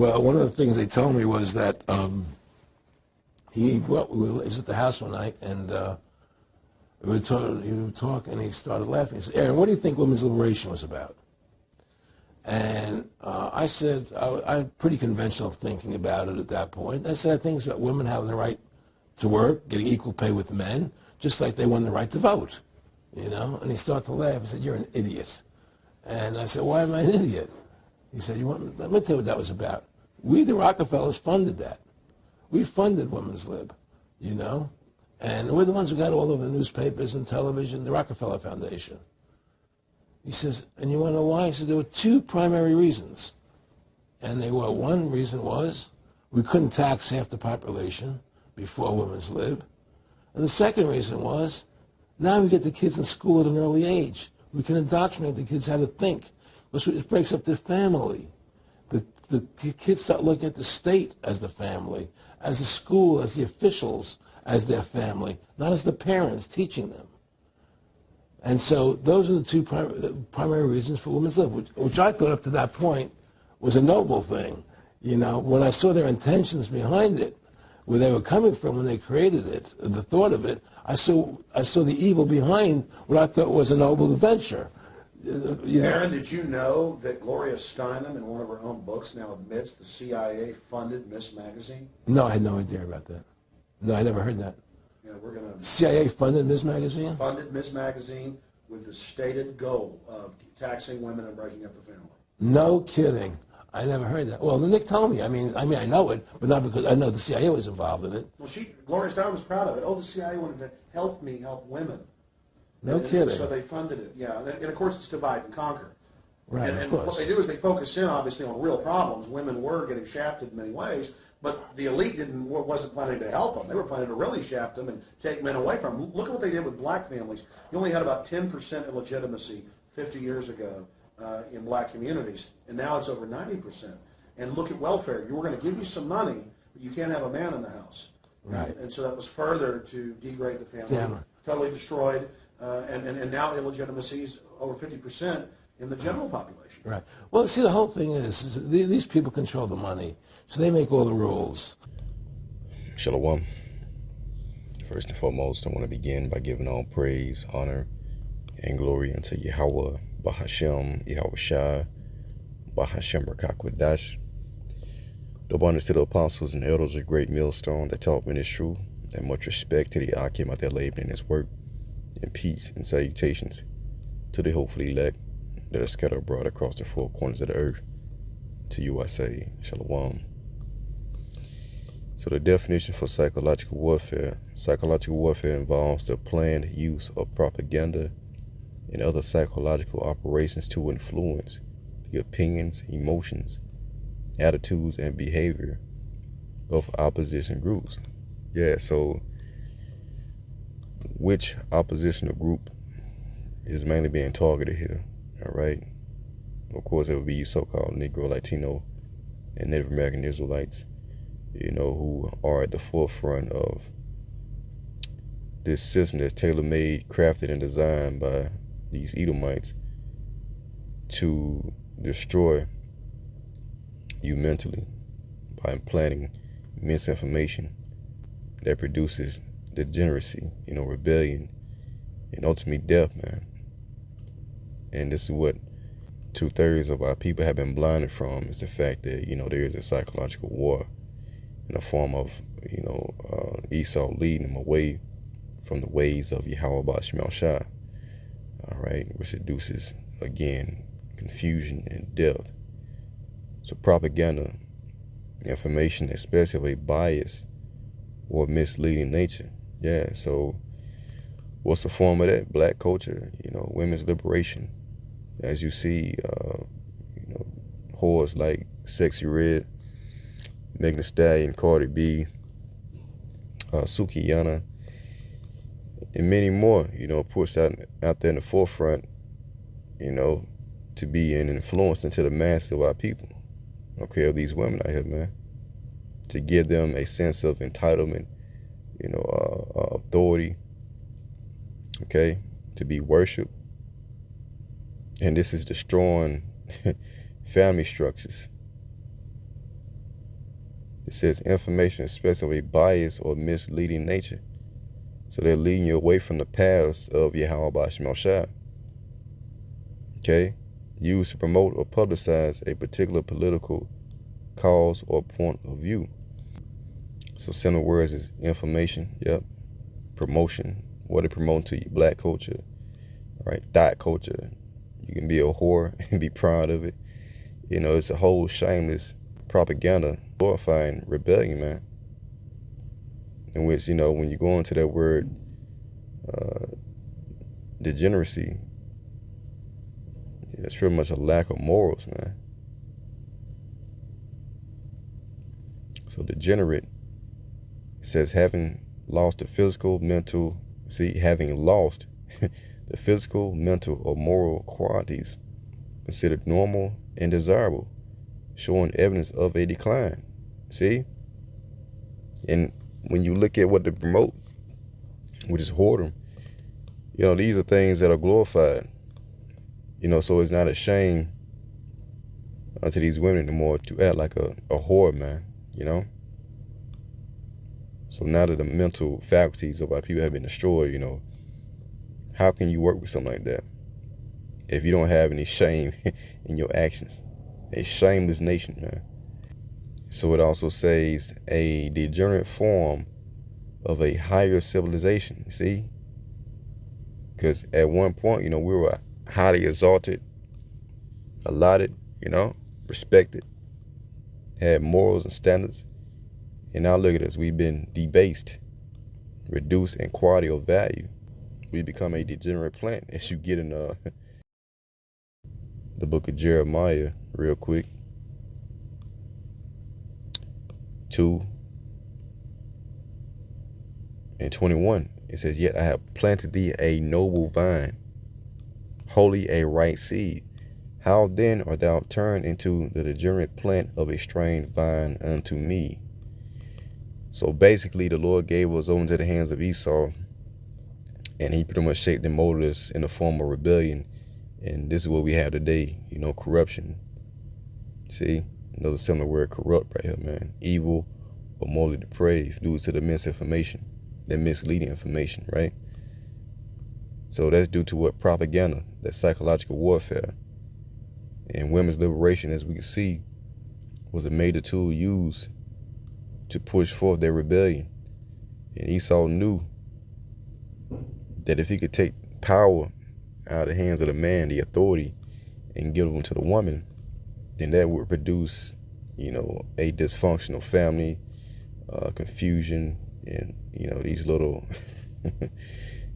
Well, one of the things they told me was that he was at the house one night, and we were talking, and he started laughing. He said, "Aaron, what do you think women's liberation was about?" And I said, I had pretty conventional thinking about it at that point. I said, I think it's about women having the right to work, getting equal pay with men, just like they won the right to vote, you know? And he started to laugh. He said, "You're an idiot." And I said, "Why am I an idiot?" He said, let me tell you what that was about. We, the Rockefellers, funded that. We funded Women's Lib, you know? And we're the ones who got all over the newspapers and television, the Rockefeller Foundation. He says, and you want to know why? He said, there were two primary reasons. And they were, one reason was we couldn't tax half the population before Women's Lib. And the second reason was, now we get the kids in school at an early age. We can indoctrinate the kids how to think. Because it breaks up their family. The kids start looking at the state as the family, as the school, as the officials, as their family, not as the parents teaching them. And so those are the two primary reasons for Women's Lib, which I thought up to that point was a noble thing. You know, when I saw their intentions behind it, where they were coming from when they created it, the thought of it, I saw the evil behind what I thought was a noble venture. Aaron, did you know that Gloria Steinem, in one of her own books, now admits the CIA funded Miss Magazine? No, I had no idea about that. No, I never heard that. Yeah, we're going to... CIA funded Miss Magazine? Funded Miss Magazine with the stated goal of taxing women and breaking up the family. No kidding. I never heard that. Well, Nick told me. I mean, I know it, but not because I know the CIA was involved in it. Well, Gloria Steinem was proud of it. Oh, the CIA wanted to help me help women. No kidding. So they funded it, yeah. And of course, it's divide and conquer. Right, and what they do is they focus in, obviously, on real problems. Women were getting shafted in many ways, but the elite wasn't planning to help them. They were planning to really shaft them and take men away from them. Look at what they did with black families. You only had about 10% illegitimacy 50 years ago in black communities, and now it's over 90%. And look at welfare. You were going to give you some money, but you can't have a man in the house. Right. And so that was further to degrade the family. Totally destroyed. And now illegitimacy is over 50% in the general population. Right. Well, see, the whole thing is these people control the money, so they make all the rules. Shalom. First and foremost, I want to begin by giving all praise, honor, and glory unto Yahweh, Bahashem, Yahweh Shai, Bahashem Rakakwadash. The abundance to the apostles and elders of great millstone that taught me this truth, and much respect to the Akim out there laboring in his work. And peace and salutations to the hopefully elect that are scattered abroad across the four corners of the earth. To you I say, Shalom. So the definition for psychological warfare involves the planned use of propaganda and other psychological operations to influence the opinions, emotions, attitudes, and behavior of opposition groups. Yeah, so which oppositional group is mainly being targeted here, all right? Of course, it would be you so-called Negro, Latino, and Native American Israelites, you know, who are at the forefront of this system that's tailor-made, crafted, and designed by these Edomites to destroy you mentally by implanting misinformation that produces degeneracy, you know, rebellion, and ultimately death, man. And this is what 2/3 of our people have been blinded from, is the fact that, you know, there is a psychological war in the form of, you know, Esau leading them away from the ways of Yahweh Bashmel Shah, all right, which produces, again, confusion and death. So propaganda, information, especially of a biased or misleading nature. Yeah, so what's the form of that? Black culture, you know, women's liberation. As you see, you know, whores like Sexy Red, Megan Thee Stallion, Cardi B, Sukiyana, and many more, you know, pushed out there in the forefront, you know, to be an influence into the mass of our people. Okay, of these women out here, man, to give them a sense of entitlement, you know, authority, okay, to be worshipped. And this is destroying family structures. It says information especially of a biased or misleading nature. So they're leading you away from the paths of Yahweh Bashim Shah. Okay? Used to promote or publicize a particular political cause or point of view. So similar words is information, yep. Promotion, what it promote to you, black culture, right? Thought culture. You can be a whore and be proud of it. You know, it's a whole shameless propaganda glorifying rebellion, man. In which, you know, when you go into that word degeneracy, it's pretty much a lack of morals, man. So degenerate, it says having lost the physical, mental, having lost the physical, mental, or moral qualities considered normal and desirable, showing evidence of a decline. See? And when you look at what they promote, which is whoredom, you know, these are things that are glorified. You know, so it's not a shame to these women anymore to act like a whore, man, you know? So now that the mental faculties of our people have been destroyed, you know, how can you work with something like that if you don't have any shame in your actions? A shameless nation, man. So it also says a degenerate form of a higher civilization, see? Because at one point, you know, we were highly exalted, allotted, you know, respected, had morals and standards. And now look at us, we've been debased, reduced in quality or value. We become a degenerate plant, as you get in the book of Jeremiah real quick. 2:21. It says, yet I have planted thee a noble vine, wholly a right seed. How then art thou turned into the degenerate plant of a strange vine unto me? So basically, the Lord gave us over into the hands of Esau, and he pretty much shaped and molded us in the form of rebellion. And this is what we have today, you know, corruption. See, another similar word, corrupt, right here, man. Evil or morally depraved due to the misinformation, that misleading information, right? So that's due to what? Propaganda, that psychological warfare. And women's liberation, as we can see, was a major tool used to push forth their rebellion. And Esau knew that if he could take power out of the hands of the man, the authority, and give them to the woman, then that would produce, you know, a dysfunctional family, confusion, and, you know, these little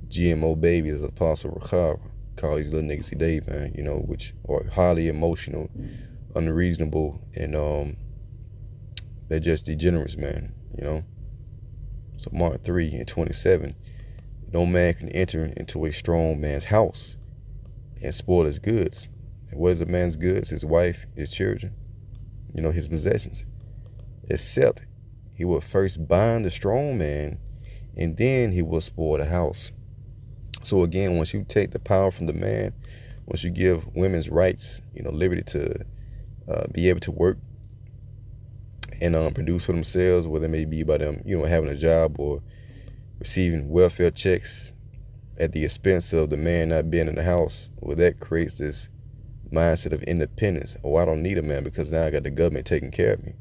GMO babies, as Apostle Rachab call these little niggas today, man, you know, which are highly emotional, unreasonable, and they're just degenerates, man, you know. So Mark 3:27, no man can enter into a strong man's house and spoil his goods. And what is a man's goods? His wife, his children, you know, his possessions. Except he will first bind the strong man, and then he will spoil the house. So again, once you take the power from the man, once you give women's rights, you know, liberty to be able to work and produce for themselves, whether it may be by them, you know, having a job or receiving welfare checks at the expense of the man not being in the house, well, that creates this mindset of independence. Oh, I don't need a man because now I got the government taking care of me.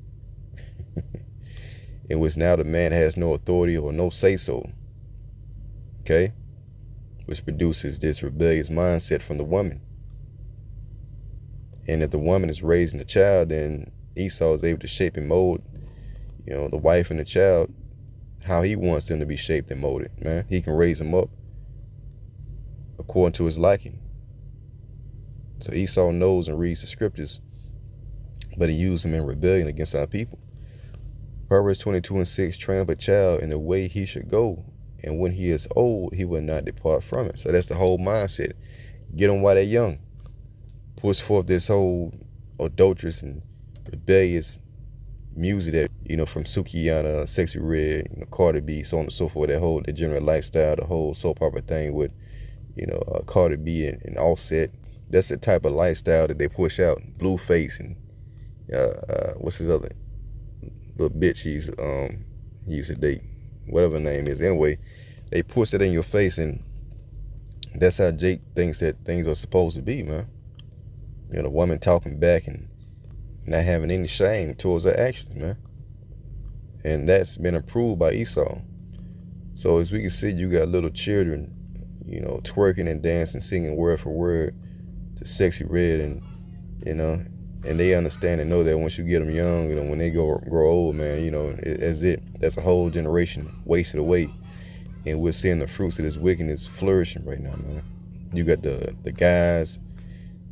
In which now the man has no authority or no say-so, okay? Which produces this rebellious mindset from the woman. And if the woman is raising the child, then Esau is able to shape and mold, you know, the wife and the child how he wants them to be shaped and molded, man. He can raise them up according to his liking. So Esau knows and reads the scriptures, but he used them in rebellion against our people. Proverbs 22:6, train up a child in the way he should go, and when he is old, he will not depart from it. So that's the whole mindset. Get them while they're young. Push forth this whole adulterous and rebellious music that, you know, from Sukiyana, Sexy Red, you know, Cardi B, so on and so forth, that whole degenerate lifestyle, the whole soap opera thing with, you know, Cardi B and Offset. That's the type of lifestyle that they push out. Blueface and what's his other? little bitch he used to date, whatever her name is. Anyway, they push it in your face, and that's how Jake thinks that things are supposed to be, man. You know, the woman talking back and not having any shame towards her actions, man. And that's been approved by Esau. So as we can see, you got little children, you know, twerking and dancing, singing word for word to Sexy Red, and you know, and they understand and know that once you get them young, you know, when they grow old, man, you know, that's a whole generation wasted away, and we're seeing the fruits of this wickedness flourishing right now, man. You got the guys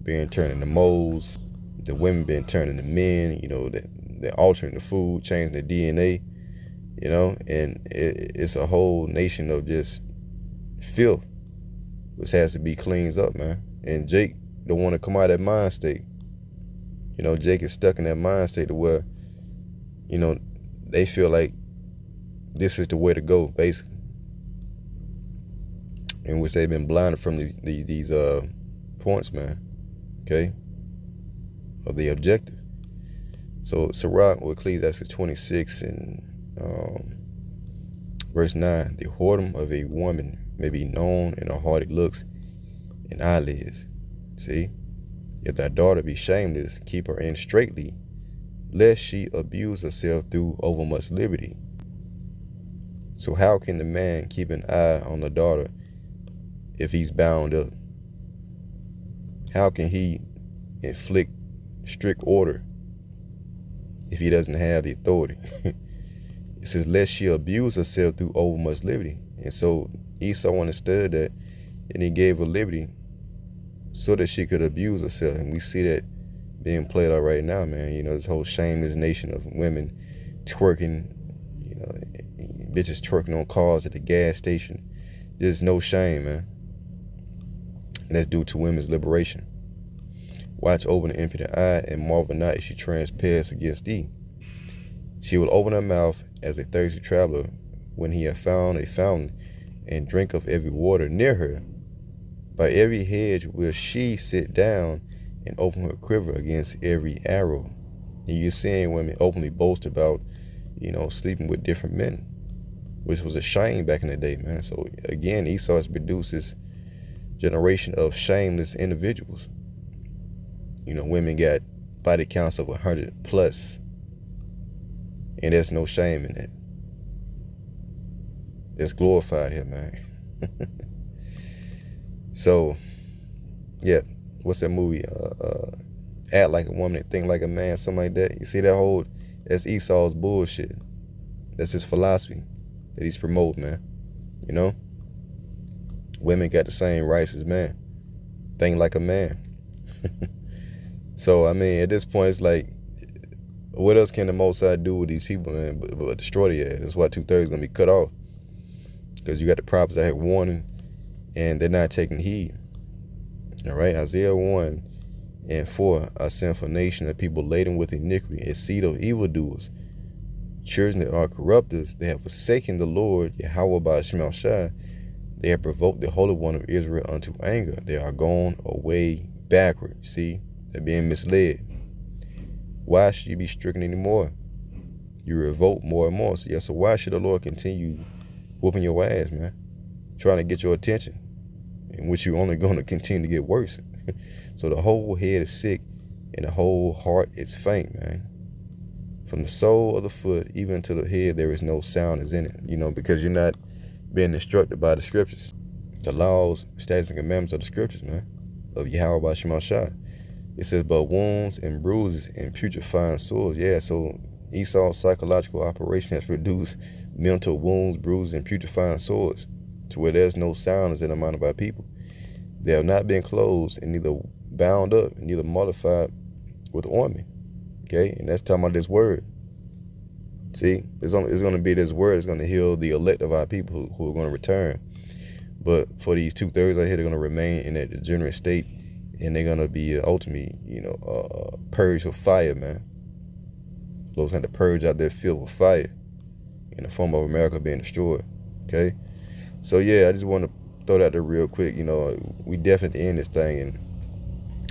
being turned into moles, the women being turned into men, you know, they're altering the food, changing the DNA, you know, and it's a whole nation of just filth, which has to be cleansed up, man. And Jake don't want to come out of that mind state. You know, Jake is stuck in that mind state to where, you know, they feel like this is the way to go, basically, in which they've been blinded from these points, man. Okay, of the objective. So Sirach, or Ecclesiastes 26 and verse 9, the whoredom of a woman may be known in her haughty looks and eyelids. See, if thy daughter be shameless, keep her in straitly, lest she abuse herself through overmuch liberty. So how can the man keep an eye on the daughter if he's bound up? How can he inflict strict order if he doesn't have the authority? It says, lest she abuse herself through overmuch liberty. And so Esau understood that, and he gave her liberty so that she could abuse herself. And we see that being played out right now, man. You know, this whole shameless nation of women twerking, you know, bitches twerking on cars at the gas station. There's no shame, man. And that's due to women's liberation. Watch over the impudent eye, and marvel not if she transpass against thee. She will open her mouth as a thirsty traveler when he hath found a fountain, and drink of every water near her. By every hedge will she sit down, and open her quiver against every arrow. And you're seeing women openly boast about, you know, sleeping with different men, which was a shame back in the day, man. So again, Esau has produced this generation of shameless individuals. You know, women got body counts of 100 plus, and there's no shame in that. It's glorified here, man. So, yeah, what's that movie? Act Like a Woman and Think Like a Man, something like that. You see that that's Esau's bullshit. That's his philosophy that he's promoting, man. You know? Women got the same rights as men. Think like a man. So, I mean, at this point, it's like, what else can the Most High do with these people, man, but destroy their ass? That's why 2/3 is going to be cut off. Because you got the prophets out here warning, and they're not taking heed. All right, Isaiah 1:4, a sinful nation of people laden with iniquity, a seed of evildoers, children that are corrupters. They have forsaken the Lord, Yahweh by Shemel Shai. They have provoked the Holy One of Israel unto anger. They are gone away backward. See, they're being misled. Why should you be stricken anymore? You revolt more and more. So why should the Lord continue whooping your ass, man? Trying to get your attention, in which you're only going to continue to get worse. So the whole head is sick, and the whole heart is faint, man. From the sole of the foot even to the head, there is no soundness in it, you know, because you're not being instructed by the scriptures. The laws, statutes, and commandments of the scriptures, man, of Yahweh by Shema Shai. It says, but wounds and bruises and putrefying sores. Yeah, so Esau's psychological operation has produced mental wounds, bruises, and putrefying sores, to where there's no soundness in the mind of our people. They have not been closed and neither bound up and neither mollified with ointment. Okay, and that's talking about this word. See, it's going to be this word that's going to heal the elect of our people who are going to return. But for these 2/3 out here, they're going to remain in that degenerate state, and they're going to be ultimately, purged with fire, man. Lord's going to purge out that field with fire in the form of America being destroyed. Okay, so yeah, I just want to throw that there real quick. You know, we definitely end this thing, and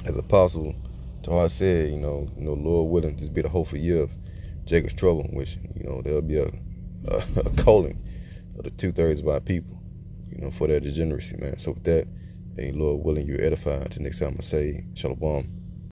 as Apostle Tahar said, Lord willing, this be the hopeful year of Jacob's trouble, which, you know, there'll be a calling of the 2/3 of our people, you know, for that degeneracy, man. So with that, hey, Lord willing, you're edified. Until next time I say, Shalom.